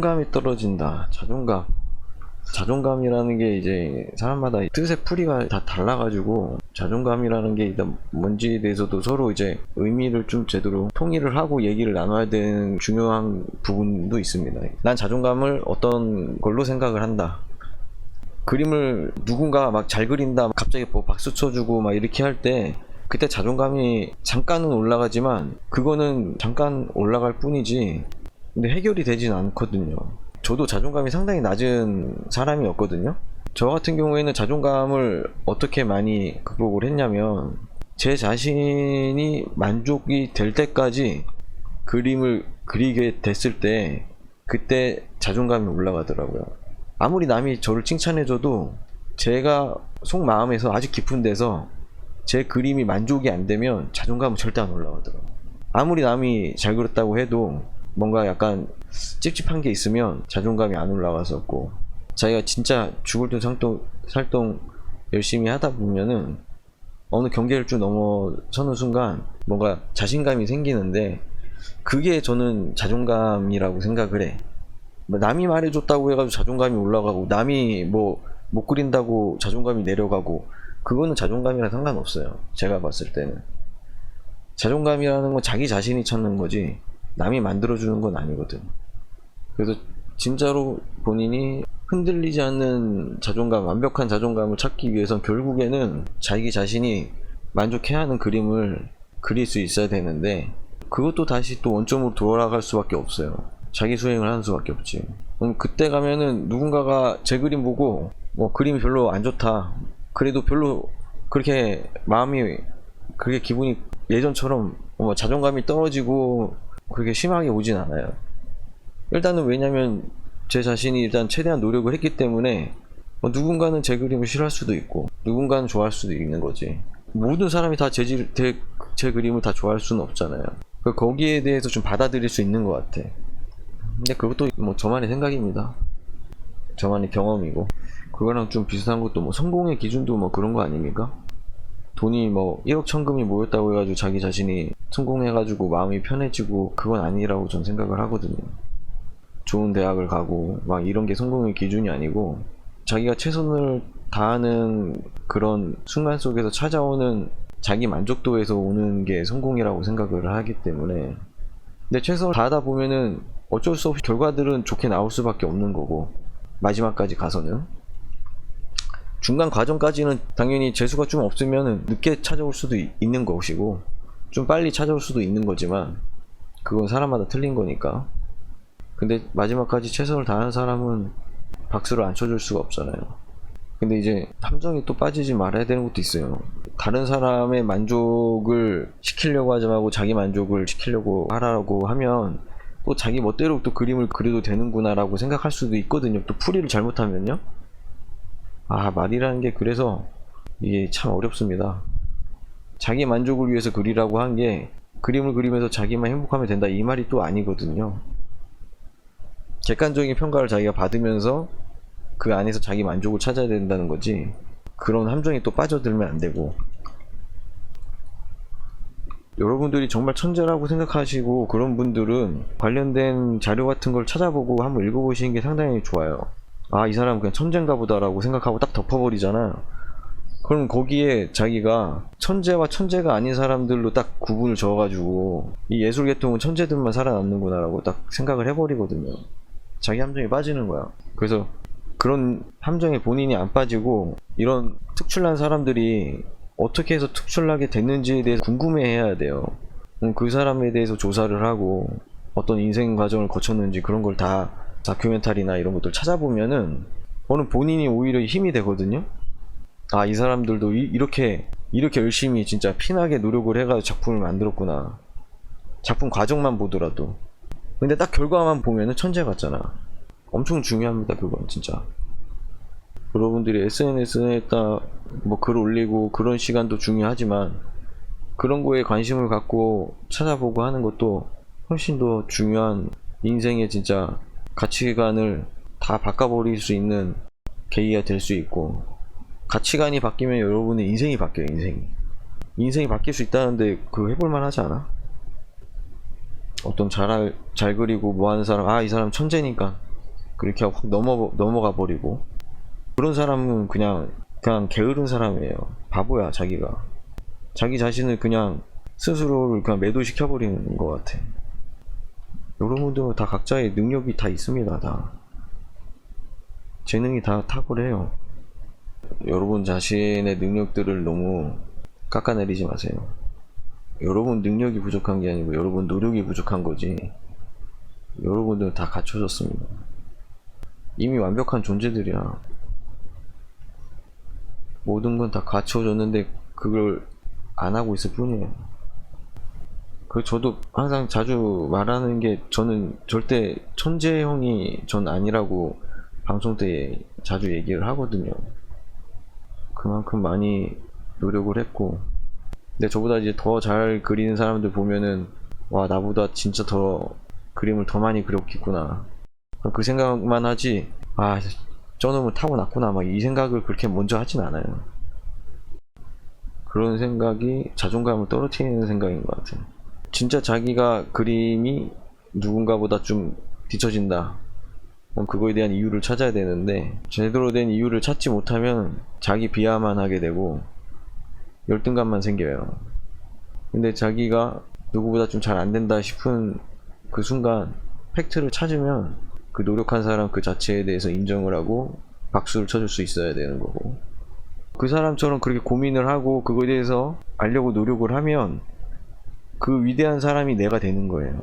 자존감이 떨어진다. 자존감이라는 게 이제 사람마다 뜻의 풀이가 다 달라가지고, 자존감이라는 게 일단 뭔지에 대해서도 서로 이제 의미를 좀 제대로 통일을 하고 얘기를 나눠야 되는 중요한 부분도 있습니다. 난 자존감을 어떤 걸로 생각을 한다. 그림을 누군가 막 잘 그린다, 갑자기 뭐 박수 쳐주고 막 이렇게 할 때 그때 자존감이 잠깐은 올라가지만 그거는 잠깐 올라갈 뿐이지 근데 해결이 되진 않거든요. 저도 자존감이 상당히 낮은 사람이었거든요. 저 같은 경우에는 자존감을 어떻게 많이 극복을 했냐면, 제 자신이 만족이 될 때까지 그림을 그리게 됐을 때 그때 자존감이 올라가더라고요. 아무리 남이 저를 칭찬해줘도 제가 속마음에서 아주 깊은 데서 제 그림이 만족이 안 되면 자존감은 절대 안 올라가더라고요. 아무리 남이 잘 그렸다고 해도 뭔가 약간 찝찝한 게 있으면 자존감이 안 올라갔었고, 자기가 진짜 죽을 듯 살똥 열심히 하다 보면은 어느 경계를 쭉 넘어서는 순간 뭔가 자신감이 생기는데, 그게 저는 자존감이라고 생각을 해. 남이 말해줬다고 해가지고 자존감이 올라가고, 남이 뭐 못 그린다고 자존감이 내려가고, 그거는 자존감이랑 상관없어요. 제가 봤을 때는 자존감이라는 건 자기 자신이 찾는 거지 남이 만들어주는 건 아니거든. 그래서 진짜로 본인이 흔들리지 않는 자존감, 완벽한 자존감을 찾기 위해선 결국에는 자기 자신이 만족해야 하는 그림을 그릴 수 있어야 되는데, 그것도 다시 또 원점으로 돌아갈 수밖에 없어요. 자기 수행을 하는 수밖에 없지. 그럼 그때 가면은 누군가가 제 그림 보고 뭐 그림이 별로 안 좋다, 그래도 별로 그렇게 마음이, 그렇게 기분이 예전처럼 뭐 자존감이 떨어지고 그렇게 심하게 오진 않아요. 일단은 왜냐면 제 자신이 일단 최대한 노력을 했기 때문에, 누군가는 제 그림을 싫어할 수도 있고 누군가는 좋아할 수도 있는 거지. 모든 사람이 다 제 그림을 다 좋아할 수는 없잖아요. 거기에 대해서 좀 받아들일 수 있는 것 같아. 근데 그것도 뭐 저만의 생각입니다. 저만의 경험이고, 그거랑 좀 비슷한 것도 뭐 성공의 기준도 뭐 그런 거 아닙니까? 돈이 뭐 1억 천금이 모였다고 해가지고 자기 자신이 성공해가지고 마음이 편해지고, 그건 아니라고 전 생각을 하거든요. 좋은 대학을 가고 막 이런 게 성공의 기준이 아니고, 자기가 최선을 다하는 그런 순간 속에서 찾아오는 자기 만족도에서 오는 게 성공이라고 생각을 하기 때문에. 근데 최선을 다하다 보면은 어쩔 수 없이 결과들은 좋게 나올 수밖에 없는 거고, 마지막까지 가서는 중간 과정까지는 당연히 재수가 좀 없으면 늦게 찾아올 수도 있는 것이고, 좀 빨리 찾아올 수도 있는 거지만 그건 사람마다 틀린 거니까. 근데 마지막까지 최선을 다하는 사람은 박수를 안 쳐줄 수가 없잖아요. 근데 이제 함정이 또 빠지지 말아야 되는 것도 있어요. 다른 사람의 만족을 시키려고 하지 말고 자기 만족을 시키려고 하라고 하면 또 자기 멋대로 또 그림을 그려도 되는구나 라고 생각할 수도 있거든요. 또 풀이를 잘못하면요. 말이라는 게 그래서 이게 참 어렵습니다. 자기 만족을 위해서 그리라고 한 게 그림을 그리면서 자기만 행복하면 된다, 이 말이 또 아니거든요. 객관적인 평가를 자기가 받으면서 그 안에서 자기 만족을 찾아야 된다는 거지, 그런 함정에 또 빠져들면 안 되고. 여러분들이 정말 천재라고 생각하시고 그런 분들은 관련된 자료 같은 걸 찾아보고 한번 읽어보시는 게 상당히 좋아요. 이 사람은 그냥 천재인가 보다라고 생각하고 딱 덮어버리잖아. 그럼 거기에 자기가 천재와 천재가 아닌 사람들로 딱 구분을 지어가지고 이 예술계통은 천재들만 살아남는구나 라고 딱 생각을 해버리거든요. 자기 함정에 빠지는 거야. 그래서 그런 함정에 본인이 안 빠지고, 이런 특출난 사람들이 어떻게 해서 특출나게 됐는지에 대해서 궁금해해야 돼요. 그 사람에 대해서 조사를 하고 어떤 인생 과정을 거쳤는지 그런 걸 다 다큐멘터리나 이런 것들 찾아보면은 본인이 오히려 힘이 되거든요. 이 사람들도 이렇게 열심히 진짜 피나게 노력을 해가지고 작품을 만들었구나. 작품 과정만 보더라도. 근데 딱 결과만 보면은 천재 같잖아. 엄청 중요합니다, 그건 진짜. 여러분들이 SNS에다 뭐 글 올리고 그런 시간도 중요하지만, 그런 거에 관심을 갖고 찾아보고 하는 것도 훨씬 더 중요한, 인생의 진짜 가치관을 다 바꿔버릴 수 있는 계기가 될 수 있고, 가치관이 바뀌면 여러분의 인생이 바뀌어요. 인생이 바뀔 수 있다는데 그거 해볼만 하지 않아? 어떤 잘 그리고 뭐 하는 사람, 이 사람 천재니까 그렇게 확 넘어가 버리고, 그런 사람은 그냥 게으른 사람이에요. 바보야. 자기가 자기 자신을 그냥 스스로를 그냥 매도시켜버리는 것 같아. 여러분들 다 각자의 능력이 다 있습니다. 다 재능이 다 탁월해요. 여러분 자신의 능력들을 너무 깎아내리지 마세요. 여러분 능력이 부족한 게 아니고 여러분 노력이 부족한 거지. 여러분들 다 갖춰졌습니다. 이미 완벽한 존재들이야. 모든 건 다 갖춰졌는데 그걸 안 하고 있을 뿐이에요. 저도 항상 자주 말하는 게, 저는 절대 천재형이 전 아니라고 방송 때 자주 얘기를 하거든요. 그만큼 많이 노력을 했고, 근데 저보다 이제 더 잘 그리는 사람들 보면은, 와, 나보다 진짜 더 그림을 더 많이 그렸겠구나, 그 생각만 하지, 아, 저놈은 타고났구나, 막 이 생각을 그렇게 먼저 하진 않아요. 그런 생각이 자존감을 떨어뜨리는 생각인 것 같아요. 진짜 자기가 그림이 누군가보다 좀 뒤처진다, 그럼 그거에 대한 이유를 찾아야 되는데, 제대로 된 이유를 찾지 못하면 자기 비하만 하게 되고 열등감만 생겨요. 근데 자기가 누구보다 좀 잘 안된다 싶은 그 순간 팩트를 찾으면 그 노력한 사람 그 자체에 대해서 인정을 하고 박수를 쳐줄 수 있어야 되는 거고, 그 사람처럼 그렇게 고민을 하고 그거에 대해서 알려고 노력을 하면 그 위대한 사람이 내가 되는 거예요.